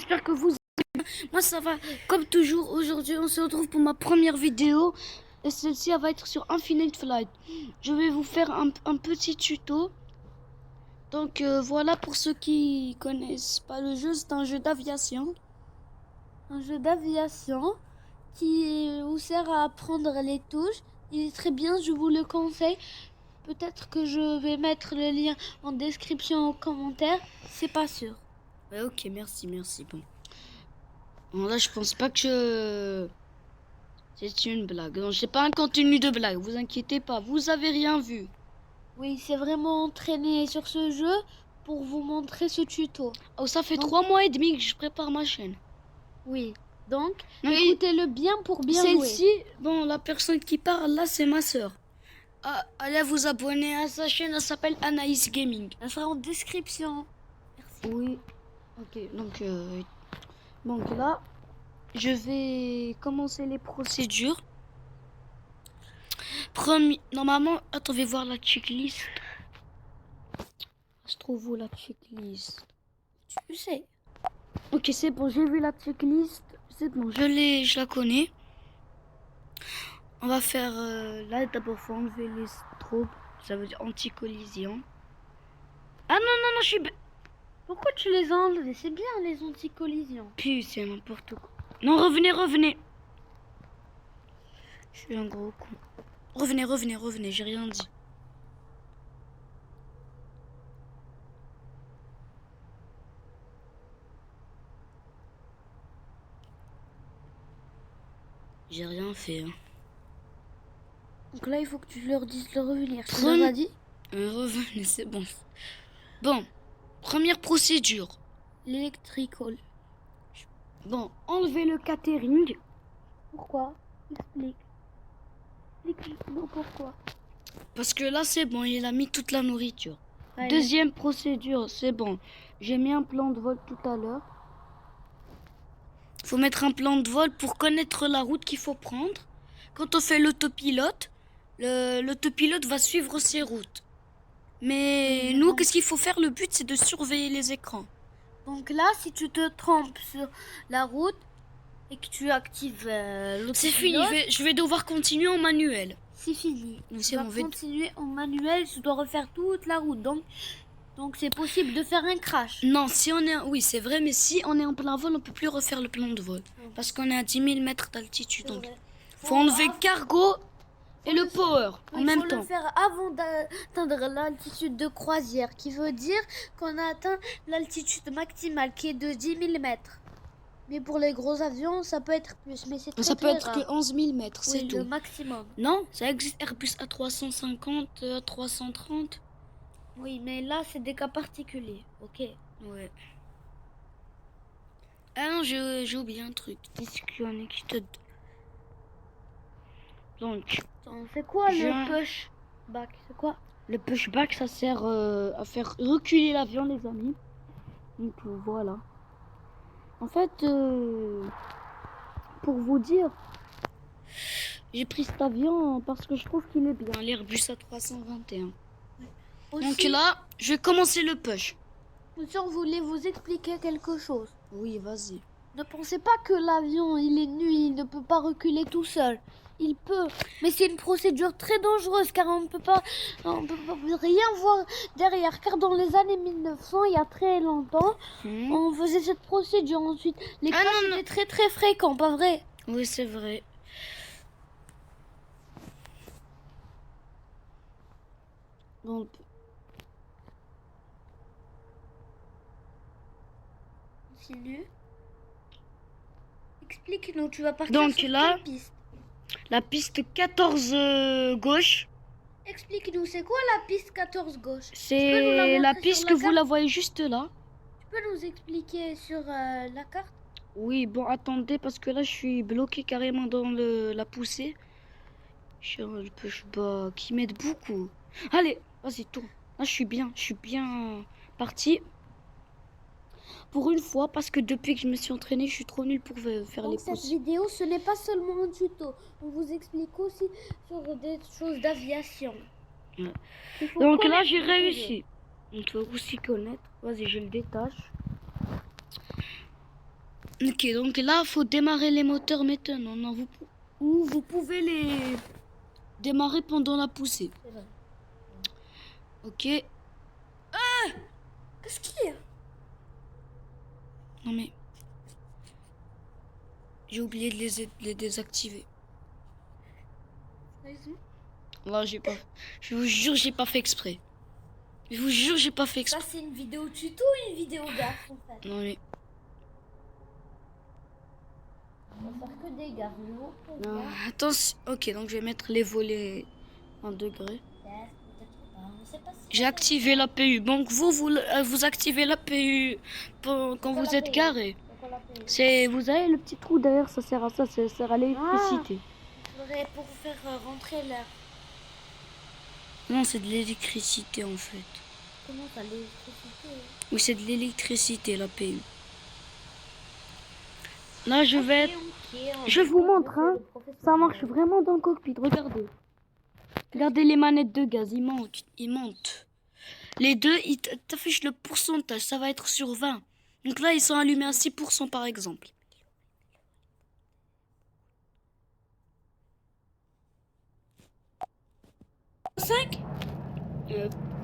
j'espère que vous allez bien. Moi ça va comme toujours. Aujourd'hui on se retrouve pour ma première vidéo. Et celle-ci elle va être sur Infinite Flight. Je vais vous faire un petit tuto. Donc voilà, pour ceux qui connaissent pas le jeu, c'est un jeu d'aviation. Un jeu d'aviation qui vous sert à apprendre les touches. Il est très bien, je vous le conseille. Peut-être que je vais mettre le lien en description, en commentaire. C'est pas sûr. Ouais, ok, merci. Bon. Bon, là, je pense pas que c'est une blague. Non, c'est pas un contenu de blague. Vous inquiétez pas. Vous avez rien vu. Oui, c'est vraiment entraîné sur ce jeu pour vous montrer ce tuto. Oh, ça fait 3 mois et demi que je prépare ma chaîne. Oui. Donc, écoutez-le bien pour bien jouer. Celle-ci, bon, la personne qui parle là, c'est ma sœur. Ah, allez vous abonner à sa chaîne, elle s'appelle Anaïs Gaming. Elle sera en description. Merci. Oui. Ok, donc là, je vais commencer les procédures. Normalement, attendez voir la checklist. Se trouve où la checklist? Tu sais. Ok, c'est bon, j'ai vu la checklist. C'est bon, je la connais. On va faire là d'abord faut enlever les strobes, ça veut dire anti-collision. Ah non, je suis... Pourquoi tu les enlèves? C'est bien les anti-collisions. Puis c'est n'importe quoi. Non, revenez. Je suis un gros con. Revenez, j'ai rien dit. J'ai rien fait. Hein. Donc là, il faut que tu leur dises de revenir. Tu leur as dit? Revenez, c'est bon. Bon, première procédure. L'électrical. Bon, enlevez le catering. Pourquoi? Explique. Non, pourquoi? Parce que là, c'est bon, il a mis toute la nourriture. Ouais, deuxième procédure, c'est bon. J'ai mis un plan de vol tout à l'heure. Faut mettre un plan de vol pour connaître la route qu'il faut prendre. Quand on fait l'autopilote, l'autopilote va suivre ses routes. Mais nous, qu'est-ce qu'il faut faire? Le but, c'est de surveiller les écrans. Donc là, si tu te trompes sur la route et que tu actives l'autopilote... C'est fini, je vais devoir continuer en manuel. C'est fini. Tu vas continuer en manuel, tu dois refaire toute la route. Donc c'est possible de faire un crash. Non, si on est... Oui, c'est vrai, mais si on est en plein vol, on peut plus refaire le plan de vol. Parce qu'on est à 10 000 mètres d'altitude. Donc, faut enlever le cargo et le power en même temps. Il faut le faire avant d'atteindre l'altitude de croisière, qui veut dire qu'on a atteint l'altitude maximale, qui est de 10 000 mètres. Mais pour les gros avions, ça peut être plus, mais c'est très, ça peut être rare. Que 11 000 mètres, c'est tout. Le maximum. Non, ça existe Airbus A350, A330. Oui, mais là, c'est des cas particuliers, ok? Ouais. Ah non, j'ai oublié un truc. Donc, c'est quoi le pushback? C'est quoi? Le pushback, ça sert à faire reculer l'avion, les amis. Donc voilà. En fait, pour vous dire, j'ai pris cet avion parce que je trouve qu'il est bien, l'Airbus A321. Ouais. Donc là, je vais commencer le push. Monsieur, on voulait vous expliquer quelque chose. Oui, vas-y. Ne pensez pas que l'avion, il est nu, il ne peut pas reculer tout seul. Il peut, mais c'est une procédure très dangereuse car on ne peut pas rien voir derrière. Car dans les années 1900, il y a très longtemps, on faisait cette procédure. Ensuite, les crashs étaient très très fréquents, pas vrai? Oui, c'est vrai. Donc, continue. Explique-nous, tu vas partir sur quelle piste? La piste 14 gauche. Explique-nous, c'est quoi la piste 14 gauche? C'est la piste que vous la voyez juste là. Tu peux nous expliquer sur la carte? Oui, bon, attendez, parce que là, je suis bloqué carrément dans la poussée. Je ne peux pas, qui m'aide beaucoup. Allez, vas-y, tourne. Là, je suis bien parti. Pour une fois, parce que depuis que je me suis entraînée, je suis trop nulle pour faire les pousses. Cette vidéo, ce n'est pas seulement un tuto. On vous explique aussi sur des choses d'aviation. Ouais. Donc là, j'ai réussi. On peut aussi connaître. Vas-y, je le détache. Ok, donc là, faut démarrer les moteurs maintenant. Non, ou vous pouvez les démarrer pendant la poussée. C'est vrai. Ok. Qu'est-ce qu'il y a? Non mais... J'ai oublié de les désactiver. Là, j'ai pas... Je vous jure, j'ai pas fait exprès. Je vous jure, j'ai pas fait Ça, exprès. c'est une vidéo tuto ou une vidéo gaffe, en fait? Non mais... On va faire que des gaffes. Non, attention. Ok, donc je vais mettre les volets en degrés. J'ai activé l'APU. Donc vous activez l'APU quand vous êtes garé. Vous avez le petit trou derrière, ça sert à ça, ça sert à l'électricité. Pour faire rentrer l'air. Non, c'est de l'électricité en fait. Comment ça, l'électricité? Oui, c'est de l'électricité l'APU. Là, je vais... Je vous montre, hein. Ça marche vraiment dans le cockpit, regardez. Regardez les manettes de gaz, ils montent. Les deux, ils t'affichent le pourcentage, ça va être sur 20. Donc là, ils sont allumés à 6% par exemple.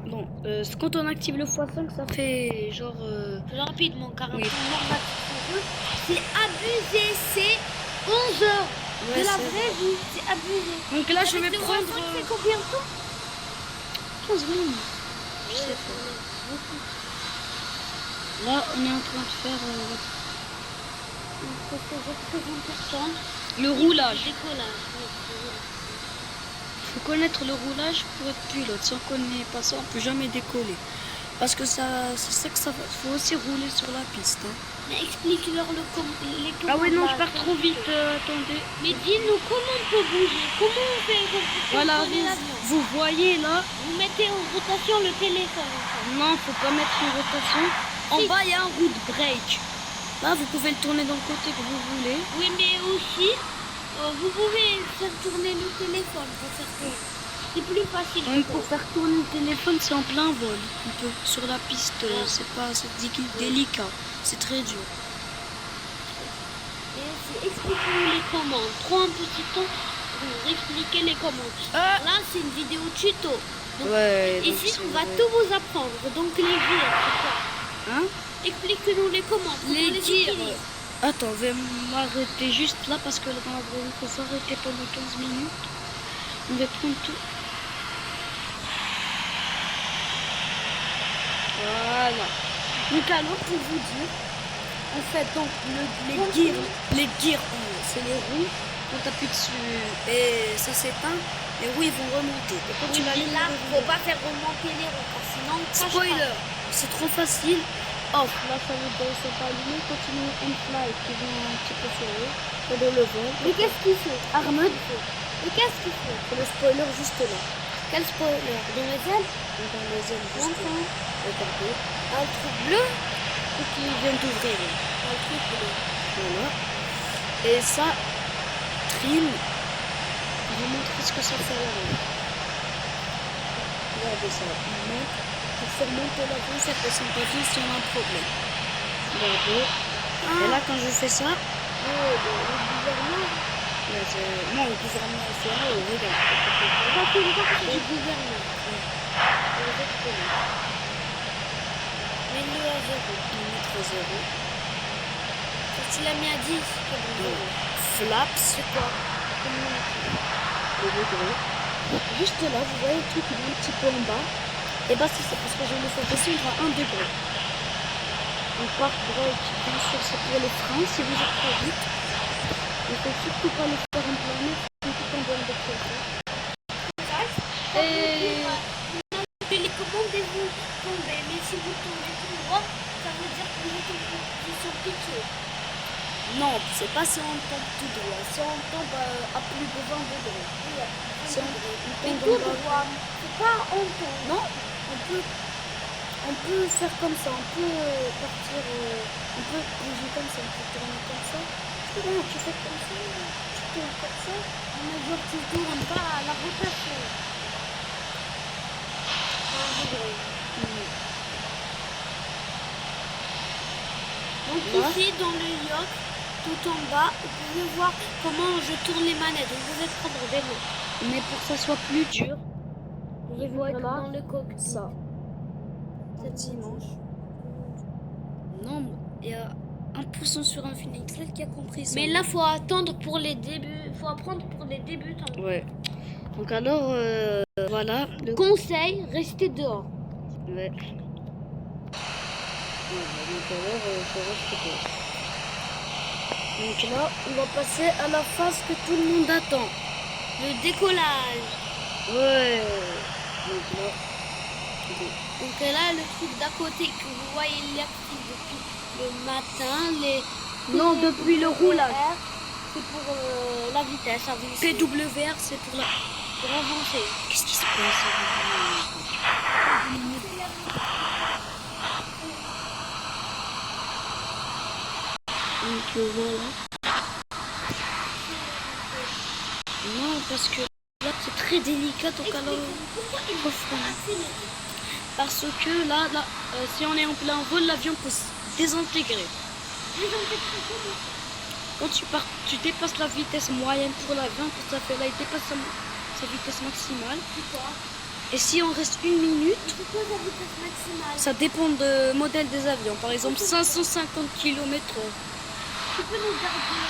Bon, quand on active le x5, ça fait genre... Plus rapidement, car oui. C'est abusé, c'est 11 heures. Ouais, de la vraie vie, c'est abusé. Donc là, je vais le prendre... C'est combien de temps? 15 minutes. Je sais pas. Là, on est en train de faire... le roulage. Il faut connaître le roulage pour être pilote. Si on connaît pas ça, on peut jamais décoller. Parce que c'est ça que ça va. Il faut aussi rouler sur la piste. Hein. Mais explique-leur les commandes. Ah oui, non, je pars trop vite. Attendez. Mais dis-nous comment on peut bouger. Comment on fait voilà, vous voyez là. Vous mettez en rotation le téléphone. Non, faut pas mettre en rotation. En bas, il y a un route break. Là, vous pouvez le tourner dans le côté que vous voulez. Oui, mais aussi, vous pouvez faire tourner le téléphone pour faire tourner. C'est plus facile. Même pour faire tourner le téléphone, c'est en plein vol. On peut, sur la piste, c'est délicat. C'est très dur. Expliquez-nous les commandes. Prends un petit temps pour expliquer les commandes. Là, c'est une vidéo tuto. Donc, ouais, ici, on va tout vous apprendre. Donc, les gears, c'est quoi? Hein? Explique-nous les commandes. Les gears. Attends, je vais m'arrêter juste là parce que dans la vraie vie, il faut s'arrêter pendant 15 minutes. On va prendre tout. Voilà. Donc alors, pour vous dire, en fait, donc les gears, c'est les roues. Quand tu appuies dessus et ça s'éteint, les roues ils vont remonter. Et quand tu l'allumes, là, faut pas faire remonter les roues, sinon spoiler, c'est trop facile. Off, là ça veut dire c'est pas allumé. Continue en flight qui vont un petit peu sur eux. Pendant le vent. Mais qu'est-ce qu'il fait? Armed. Mais qu'est-ce qu'il fait? C'est le spoiler juste là. Quel spoiler? Dans les ailes? Dans les ailes juste là. Regardez. Un truc bleu? Qui vient d'ouvrir. Un truc bleu. Voilà. Et ça, trim. Je vais vous montrer ce que ça fait là. Regardez ça. Il monte. Pour faire monter la roue, ça passe pas vite si on a un problème. Regardez. Et là, quand je fais ça. Le gouvernement. Non, le gouvernement est fait là. Regarde. Ça fait une partie du gouvernement. Mets-le à 0. Mettre à 0. Quand tu l'as mis à 10, c'est bon. Flaps, c'est quoi? Le degré. Juste là, vous voyez le truc qui est un petit peu en bas. Et bah c'est parce que je vais le faire descendre à 1 degré. Donc park brake, bien sûr c'est pour les freins si vous êtes trop vite. Il ne faut surtout pas le faire en plein air, tout en bonne de pression. Et les commandes et vous tombez, mais si vous tombez tout droit, ça veut dire que vous êtes en position pitchée. non, c'est pas si on tombe tout droit, si on tombe à plus de 20 degrés. Oui, si on mais tombe tout droit, c'est pas on tombe. Non, on peut faire comme ça, on peut partir, on peut bouger comme ça, on peut tourner comme ça. Non, tu fais comme ça, tu tournes comme ça. Mais genre tu tournes pas à la rotation. Donc là. ici dans le yacht, tout en bas, vous pouvez voir comment je tourne les manettes. Vous pouvez prendre des mots. Mais pour que ça soit plus dur, vous pouvez Il faut voir être là, dans le cockpit. ça. C'est dimanche. Non, il y a un pourcent sur Infinite Flight qui a compris ça. Mais là, faut attendre pour les débuts. Faut apprendre pour les débutants. Ouais. Donc alors, voilà. Le... Conseil, restez dehors. Ouais. Donc alors, je reste dehors. Donc là, on va passer à la phase que tout le monde attend. Le décollage. Ouais. Donc là, le truc d'à côté que vous voyez, il est actif depuis le matin. Non, depuis le roulage. C'est pour la vitesse avancée. PWR, c'est pour avancer. Qu'est-ce qui se passe? Donc voilà. Non, parce que là c'est très délicat, donc alors Pourquoi il faut accélérer? parce que là, si on est en plein vol, l'avion peut se désintégrer. Quand tu dépasses la vitesse moyenne pour l'avion, pour ça fait là, il dépasse sa vitesse maximale. Et si on reste une minute, Pourquoi la vitesse maximale? ça dépend du modèle des avions. Par exemple, 550 km/h. Tu peux nous garder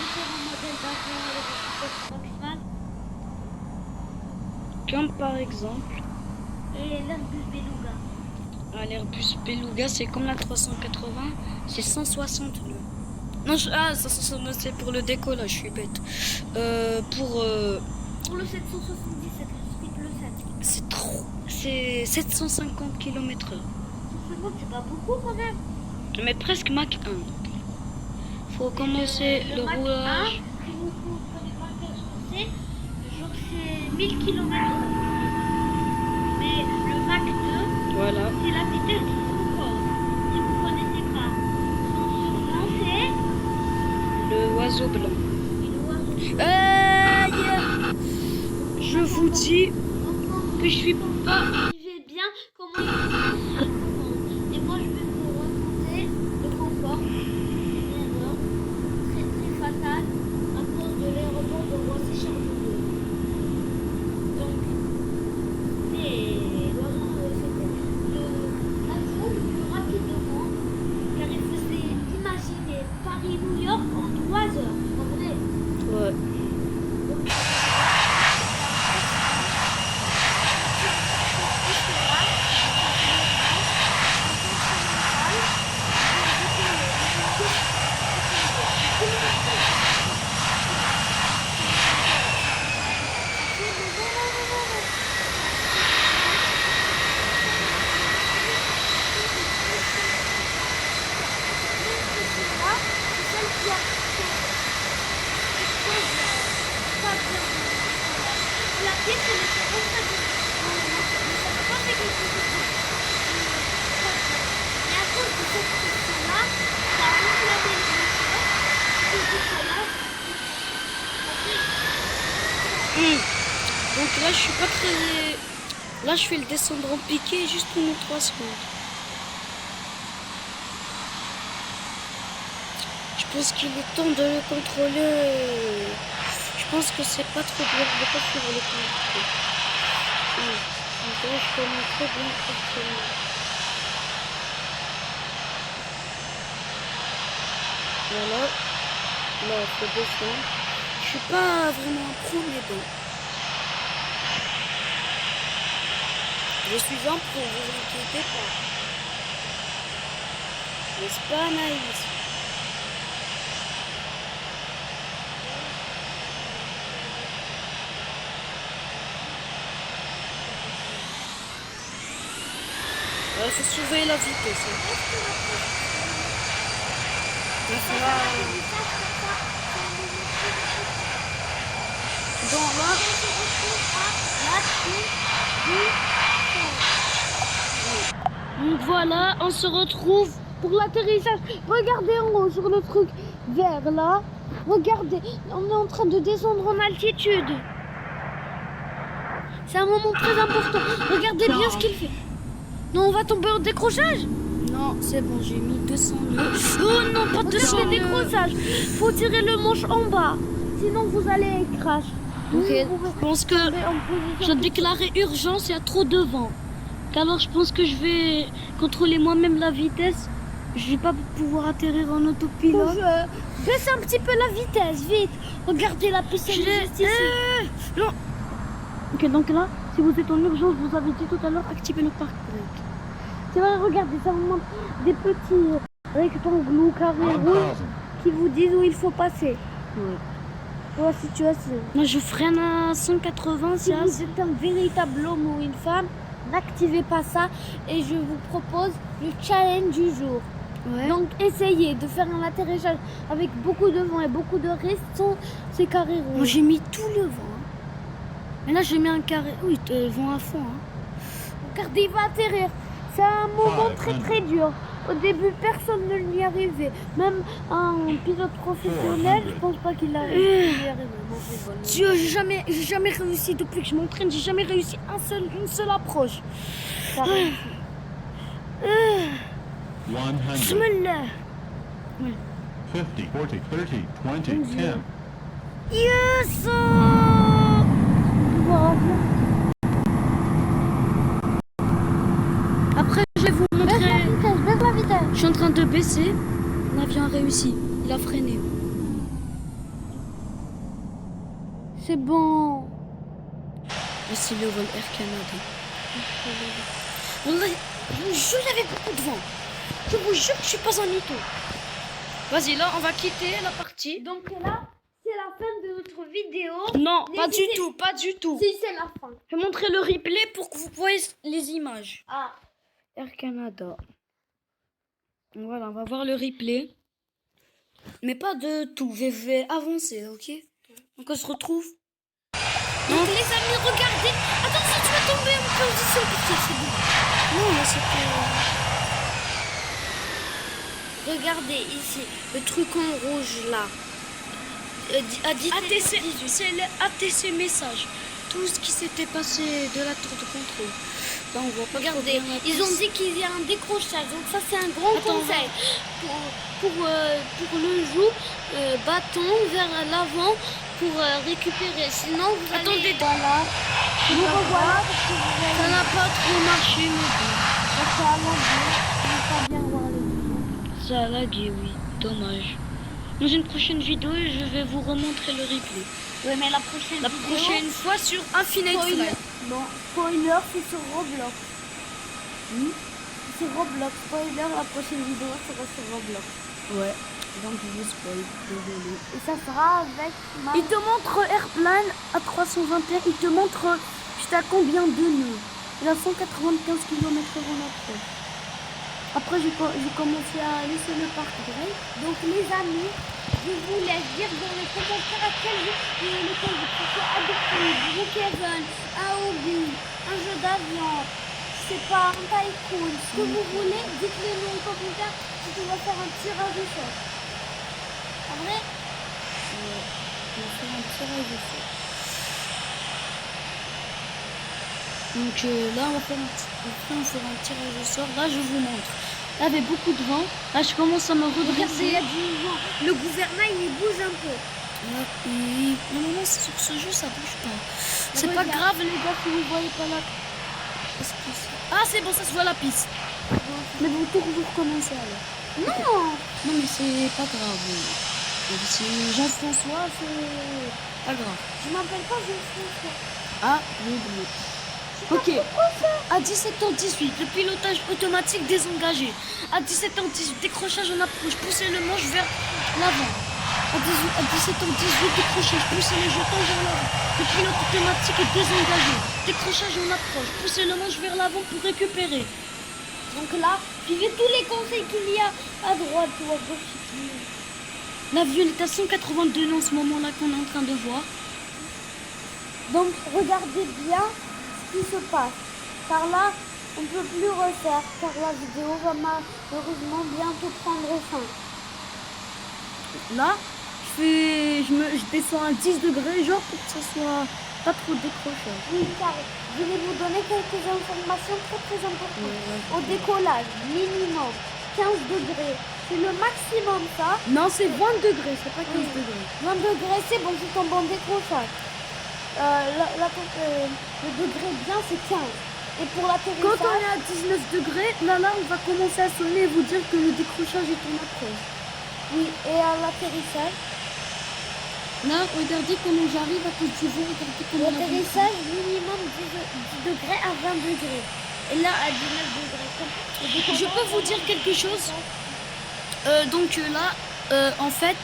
différents modèles d'avions avec la vitesse maximale? Comme par exemple, Et l'Airbus Beluga. l'Airbus Beluga, c'est comme la 380, c'est 160 nœuds. Non, 160 c'est pour le décollage, je suis bête. Pour le 777, j'explique le 7. C'est trop. C'est 750 km/h. 150, c'est pas beaucoup quand même. Mais presque Mach 1. Faut commencer le Mach 1, roulage. si vous prenez pas le français, genre c'est 1000 km/h. Mais le Mach 2, Voilà. c'est la vitesse du Concorde. Si vous ne connaissez pas, son surnom c'est Le oiseau blanc. le oiseau. Je vous dis que je suis pas. Vivez bien comment il se commande. Et moi je vais vous raconter le Concorde. Une erreur très très fatale à cause de l'aéroport de Roissy-Charles-de-Gaulle. Donc, l'avion le plus rapide au monde, car il faisait, imaginez, Paris-New York en 3 heures. En vrai. Ouais. La pièce, elle était rentrée dedans. Mais ça n'a pas fait quelque chose de... Et à cause de cette pression-là, ça a enflammé le moteur. Et du coup, là, Donc là, je suis pas très. Là, je fais le descendre en piqué juste pendant 3 secondes. Je pense qu'il est temps de le contrôler. Je pense que c'est pas trop bien de pas suivre le contrôle. Donc là, je connais très bien le contrôle. Voilà. Là, il faut descendre. Je suis pas vraiment un pro, mais bon. Je suis un pro, vous inquiétez pas. N'est-ce pas, Anaïs? Il faut surveiller la vitesse. Donc là, donc voilà, on se retrouve pour l'atterrissage. Regardez en haut sur le truc vert là. Regardez, on est en train de descendre en altitude. C'est un moment très important. Regardez bien ce qu'il fait. Non, on va tomber en décrochage? Non. Non, c'est bon, j'ai mis 200 nœuds. Oh non, pas 200 Le nœuds. décrochage. Faut tirer le manche en bas. Sinon, vous allez crash. Ok, Vous pouvez je pense que tomber en je position. dois déclarer urgence, il y a trop de vent. Alors je pense que je vais contrôler moi-même la vitesse. Je vais pas pouvoir atterrir en autopilote. Baisse un petit peu la vitesse, vite. Regardez la piste Je l'ai- juste ici. Non. Ok, donc là, si vous êtes en urgence, vous avez dit tout à l'heure, activez le parc brake. C'est vrai, regardez, ça vous montre des petits rectangles ou carrés rouges qui vous disent où il faut passer. Ouais. Pour la situation. Moi, je freine à 180, Si c'est vous êtes un véritable homme ou une femme, n'activez pas ça et je vous propose le challenge du jour. Ouais. Donc essayez de faire un atterrissage avec beaucoup de vent et beaucoup de risques sans ces carrés Moi, rouges. j'ai mis tout le vent. Hein. Mais là, j'ai mis un carré. Oui, vent à fond. Hein. Regardez, il va atterrir. C'est un moment très très dur. Au début, personne ne lui arrivait. Même un pilote professionnel, je pense pas qu'il arrive. Il y arrive. Non, c'est bon. Dieu, j'ai jamais réussi depuis que je m'entraîne. J'ai jamais réussi une seule approche. Ça réussit. 100, Bismillah. 50, 40, 30, 20, 10. Yes! Pouvoir avion. Après, je vais vous Baisse la montrer. vitesse, baisse la vitesse. Je suis en train de baisser. L'avion a réussi. Il a freiné. C'est bon. Voici le vol Air Canada. Wallah, je vous jure, il y avait beaucoup de vent. Je vous jure que je suis pas un mytho. Vas-y, là, on va quitter la partie. Donc là, c'est la fin de notre vidéo. Non, pas du N'hésitez- tout, pas du tout. Si, c'est la fin. Je vais montrer le replay pour que vous voyez les images. Ah, Air Canada. Voilà, on va voir le replay. Mais pas de tout. Je vais avancer, ok? Donc on se retrouve. donc les amis, regardez. Attention, tu vas tomber en position piquée, c'est bon. Non, mais c'était. Regardez ici, le truc en rouge là. ATC, c'est le ATC message. Tout ce qui s'était passé de la tour de contrôle. Là, on voit pas trop Regardez, bien la ils ont piste. dit qu'il y a un décrochage. Donc ça, c'est un grand Attends, conseil. Pour le jour, bâton vers l'avant pour récupérer. Sinon, vous allez... Attendez. Voilà. Nous revoilà parce que vous Ça allez... n'a pas trop marché, mais bon. Ça a lagué. On ne pas bien voir les vidéos. Ça a lagué, oui. Dommage. Dans une prochaine vidéo, je vais vous remontrer le replay. Oui, mais la prochaine La vidéo... prochaine fois sur Infinite Spoiler. Flight. Non, spoiler, c'est sur Roblox. C'est sur Roblox. Spoiler, la prochaine vidéo sera sur Roblox. Ouais. Donc je vous spoil. Désolé. Et ça sera avec ma... Il te montre Airplane à 321. Il te montre jusqu'à combien de nœuds. Il a 195 km/h en approche. Après, j'ai commencé à laisser le parc break. Donc les amis, je vous laisse dire dans les commentaires à quel jeu lequel vous préférez adopter. Brookhaven, un hobby, un jeu d'avion, je sais pas, un tycoon, ce que vous voulez, dites-le nous en commentaire si tu vas faire un tirage au sort. En vrai, On va faire un tirage au sort. Donc là, on va faire après, on fera un tirage au sort. Là, je vous montre. Là, il y avait beaucoup de vent. Là, je commence à me regardez, il redresser. y a du vent. Le gouvernail, il bouge un peu. Là, non, sur ce jeu, ça bouge pas. C'est pas regarde. grave, les gars, si vous voyez pas la... Ah, c'est bon, ça se voit la piste. Mais vous toujours recommencer alors. Non, Non, mais c'est pas grave. C'est Jean-François, c'est pas grave. je m'appelle pas Jean-François. Ah, j'ai oublié. Ok. À 17h18, le pilotage automatique désengagé. À 17h18, décrochage en approche. Poussez le manche vers l'avant. À 17h18, décrochage. Poussez le jeton vers l'avant. Le pilote automatique est désengagé. Décrochage en approche. Poussez le manche vers l'avant pour récupérer. Donc là, suivez tous les conseils qu'il y a à droite ou à gauche. L'avion est à 182 nœuds en ce moment-là qu'on est en train de voir. Donc regardez bien ce qui se passe. Par là, on ne peut plus refaire car la vidéo va malheureusement bientôt prendre fin. Là, je descends à 10 degrés, genre pour que ça soit pas trop de décrochage. Oui, car je vais vous donner quelques informations très importantes. Au décollage, minimum 15 degrés. C'est le maximum ça. Non, c'est 20 degrés, c'est pas 15 Oui. degrés. 20 degrés, c'est bon, c'est tombe en décrochage. Le degré bien, c'est 15. Et pour Quand l'atterrissage, on est à 19 degrés, là, on va commencer à sonner et vous dire que le décrochage est en approche. oui, et à l'atterrissage, Là, regardez comment j'arrive à cultiver, regardez comment l'atterrissage minimum 10 degrés à 20 degrés. Et là, à 19 degrés. Je peux vous dire quelque chose. Donc là, en fait,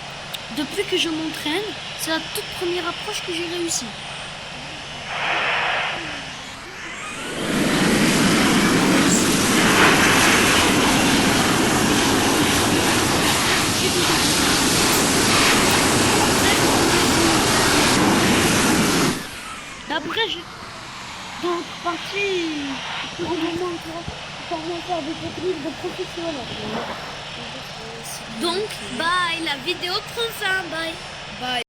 depuis que je m'entraîne, c'est la toute première approche que j'ai réussi. D'après, dans l'autre partie, Pour le moment, on va faire des techniques de professionnels. donc, bye, la vidéo prend fin, bye. Bye.